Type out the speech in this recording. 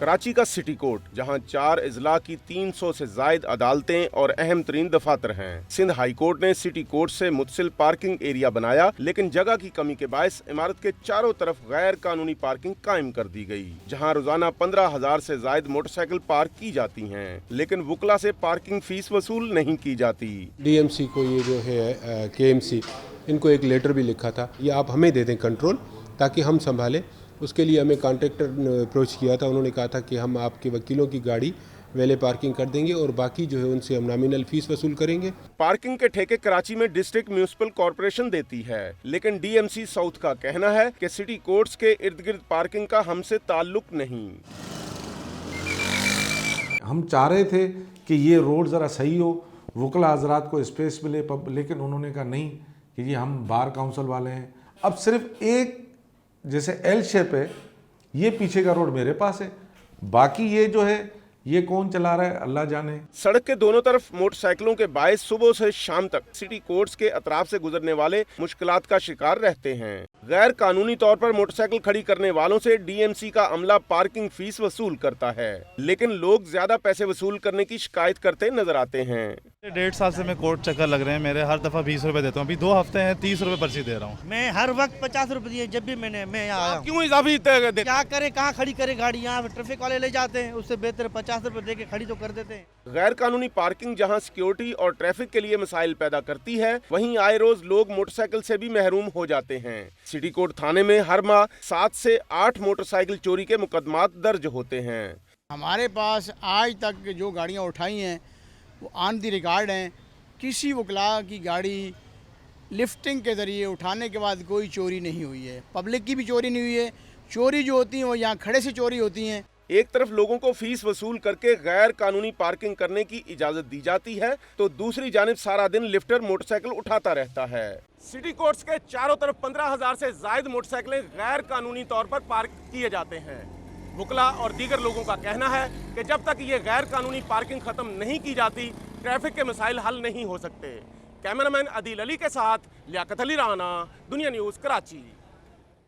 कराची का city court, जहां 4 अजला की 300 से जायद अदालतें और अहम तरीन दफातर हैं। सिंध हाई कोर्ट ने सिटी कोर्ट से मुत्सिल पार्किंग एरिया बनाया, लेकिन जगह की कमी के बायस इमारत के चारों तरफ गैर कानूनी पार्किंग कायम कर दी गई, जहां रोजाना 15,000 से जायद मोटरसाइकिल पार्क की जाती हैं, लेकिन वुकला से पार्किंग फीस वसूल नहीं की जाती। DMC को ये जो है KMC, इनको एक लेटर भी लिखा था, ये आप हमें दे दें कंट्रोल ताकि हम संभालें। उसके लिए हमें कॉन्ट्रैक्टर ने अप्रोच किया था, उन्होंने कहा था कि हम आपके वकीलों की गाड़ी वेले पार्किंग कर देंगे और बाकी जो है उनसे हम नॉमिनल फीस वसूल करेंगे। पार्किंग के ठेके कराची में डिस्ट्रिक्ट म्यूनिसिपल कॉर्पोरेशन देती है, लेकिन DMC साउथ का कहना है कि सिटी कोर्ट्स के इर्द गिर्द पार्किंग का हमसे ताल्लुक नहीं। हम चाह रहे थे कि ये रोड ज़रा सही हो, वुकला हजरात को स्पेस मिले, लेकिन उन्होंने कहा नहीं कि ये हम बार काउंसिल वाले हैं। अब सिर्फ एक जैसे L शेप है, ये पीछे का रोड मेरे पास है, बाकी ये जो है ये कौन चला रहा है अल्लाह जाने। सड़क के दोनों तरफ मोटरसाइकिलों के बायस सुबह से शाम तक सिटी कोर्ट्स के अतराफ से गुजरने वाले मुश्किलात का शिकार रहते हैं। गैर कानूनी तौर पर मोटरसाइकिल खड़ी करने वालों से DMC का अमला पार्किंग फीस वसूल करता है, लेकिन लोग ज्यादा पैसे वसूल करने की शिकायत करते नजर आते हैं। 1.5 साल से मैं कोर्ट चक्कर लग रहे हैं मेरे, हर दफा 20 रुपए देता हूँ। अभी 2 हफ्ते हैं 30 रुपए पर्ची दे रहा हूँ। मैं हर वक्त 50 रुपए दिए जब भी मैं यहाँ आया। क्यों इजाफी क्या करे, कहाँ खड़ी करे गाड़ी, यहाँ ट्रैफिक वाले ले जाते हैं, उससे बेहतर 50 रुपए दे के खड़ी तो कर देते हैं। गैर कानूनी पार्किंग जहां सिक्योरिटी और ट्रैफिक के लिए मसाइल पैदा करती है, वहीं आए रोज लोग मोटरसाइकिल से भी महरूम हो जाते हैं। सिटी कोर्ट थाने में हर माह 7 से 8 मोटरसाइकिल चोरी के मुकदमात दर्ज होते हैं। हमारे पास आज तक जो गाड़ियाँ उठाई हैं वो ऑन दी रिकॉर्ड हैं। किसी वकला की गाड़ी लिफ्टिंग के ज़रिए उठाने के बाद कोई चोरी नहीं हुई है, पब्लिक की भी चोरी नहीं हुई है। चोरी जो होती है वो यहाँ खड़े से चोरी होती हैं। एक तरफ लोगों को फीस वसूल करके गैर कानूनी पार्किंग करने की इजाजत दी जाती है, तो दूसरी जानिब सारा दिन लिफ्टर मोटरसाइकिल उठाता रहता है। सिटी कोर्ट्स के चारों तरफ 15,000 से जायद मोटरसाइकिलें गैर कानूनी तौर पर पार्क किए जाते हैं। वुकला और दीगर लोगों का कहना है कि जब तक ये गैर कानूनी पार्किंग खत्म नहीं की जाती, ट्रैफिक के मसाइल हल नहीं हो सकते। कैमरामैन अदील अली के साथ लियाकत अली राना, दुनिया न्यूज़, कराची।